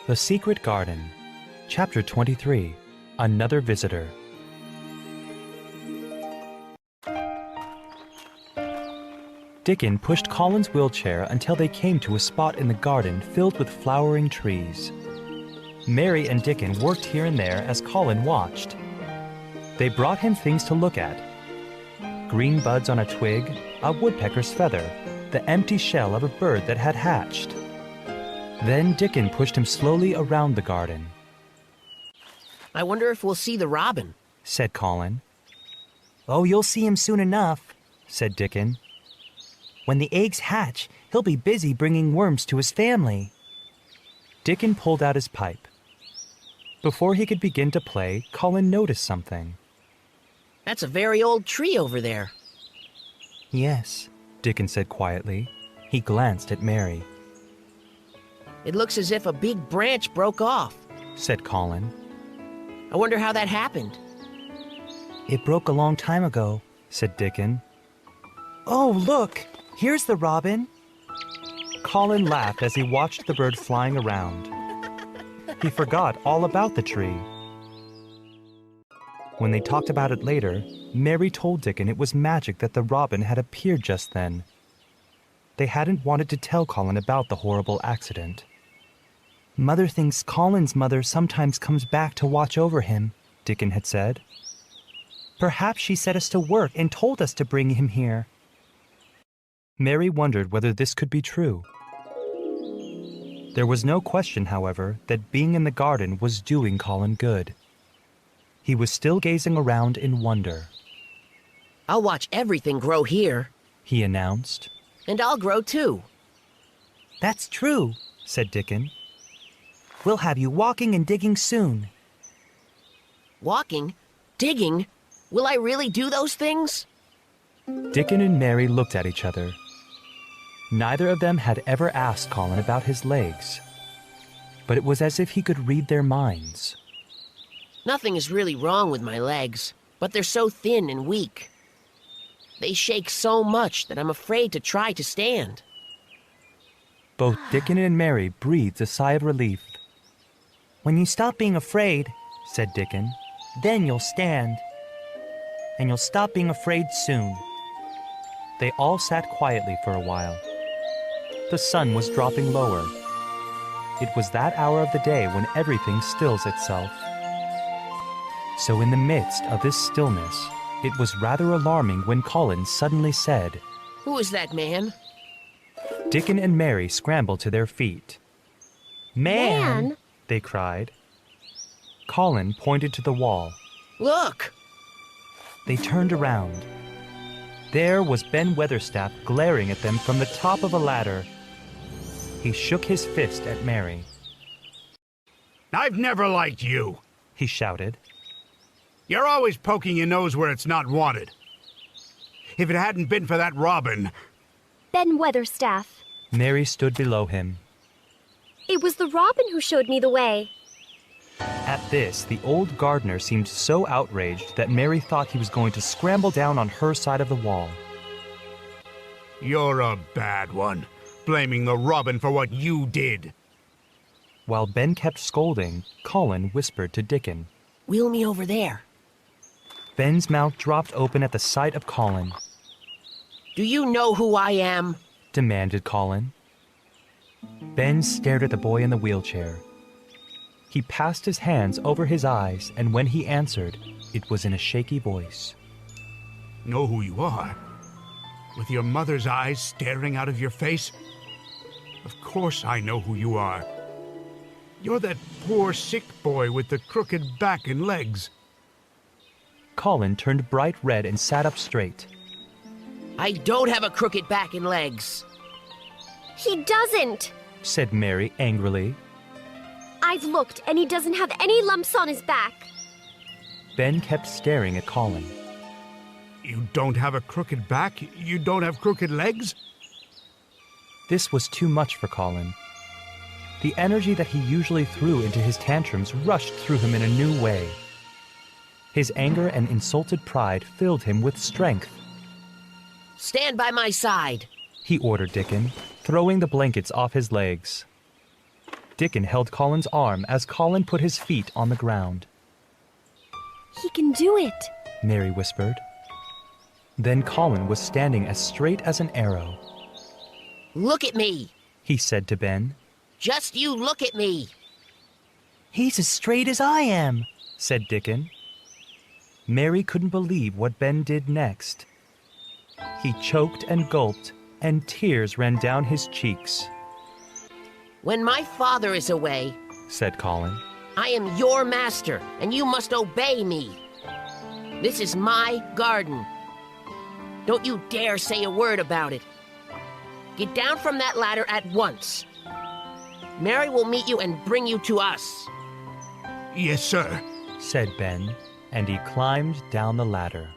The Secret Garden, Chapter 23, Another Visitor. Dickon pushed Colin's wheelchair until they came to a spot in the garden filled with flowering trees. Mary and Dickon worked here and there as Colin watched. They brought him things to look at. Green buds on a twig, a woodpecker's feather, the empty shell of a bird that had hatched. Then Dickon pushed him slowly around the garden. I wonder if we'll see the robin, said Colin. Oh, you'll see him soon enough, said Dickon. When the eggs hatch, he'll be busy bringing worms to his family. Dickon pulled out his pipe. Before he could begin to play, Colin noticed something. That's a very old tree over there. Yes, Dickon said quietly. He glanced at Mary. It looks as if a big branch broke off, said Colin. I wonder how that happened. It broke a long time ago, said Dickon. Oh, look! Here's the robin! Colin laughed as he watched the bird flying around. He forgot all about the tree. When they talked about it later, Mary told Dickon it was magic that the robin had appeared just then. They hadn't wanted to tell Colin about the horrible accident. Mother thinks Colin's mother sometimes comes back to watch over him, Dickon had said. Perhaps she set us to work and told us to bring him here. Mary wondered whether this could be true. There was no question, however, that being in the garden was doing Colin good. He was still gazing around in wonder. I'll watch everything grow here, he announced. And I'll grow too. That's true, said Dickon. We'll have you walking and digging soon. Walking? Digging? Will I really do those things? Dickon and Mary looked at each other. Neither of them had ever asked Colin about his legs, but it was as if he could read their minds. Nothing is really wrong with my legs, but they're so thin and weak. They shake so much that I'm afraid to try to stand. Both Dickon and Mary breathed a sigh of relief. When you stop being afraid, said Dickon, then you'll stand. And you'll stop being afraid soon. They all sat quietly for a while. The sun was dropping lower. It was that hour of the day when everything stills itself. So in the midst of this stillness, it was rather alarming when Colin suddenly said, Who is that man? Dickon and Mary scrambled to their feet. Man! They cried. Colin pointed to the wall. Look! They turned around. There was Ben Weatherstaff glaring at them from the top of a ladder. He shook his fist at Mary. I've never liked you, he shouted. You're always poking your nose where it's not wanted. If it hadn't been for that robin... Ben Weatherstaff. Mary stood below him. It was the robin who showed me the way. At this, the old gardener seemed so outraged that Mary thought he was going to scramble down on her side of the wall. You're a bad one, blaming the robin for what you did. While Ben kept scolding, Colin whispered to Dickon. Wheel me over there. Ben's mouth dropped open at the sight of Colin. Do you know who I am? Demanded Colin. Ben stared at the boy in the wheelchair. He passed his hands over his eyes, and when he answered, it was in a shaky voice. Know who you are? With your mother's eyes staring out of your face? Of course I know who you are. You're that poor sick boy with the crooked back and legs. Colin turned bright red and sat up straight. I don't have a crooked back and legs. He doesn't, said Mary angrily. I've looked, and he doesn't have any lumps on his back. Ben kept staring at Colin. You don't have a crooked back? You don't have crooked legs? This was too much for Colin. The energy that he usually threw into his tantrums rushed through him in a new way. His anger and insulted pride filled him with strength. Stand by my side, he ordered Dickon, throwing the blankets off his legs. Dickon held Colin's arm as Colin put his feet on the ground. He can do it. Mary whispered. Then Colin was standing as straight as an arrow. Look at me. He said to Ben. Just you look at me. He's as straight as I am, said Dickon. Mary couldn't believe what Ben did next. He choked and gulped, and tears ran down his cheeks. When my father is away, Said Colin. I am your master, and you must obey me. This is my garden. Don't you dare say a word about it. Get down from that ladder at once. Mary will meet you and bring you to us. Yes, sir. Said Ben, and he climbed down the ladder.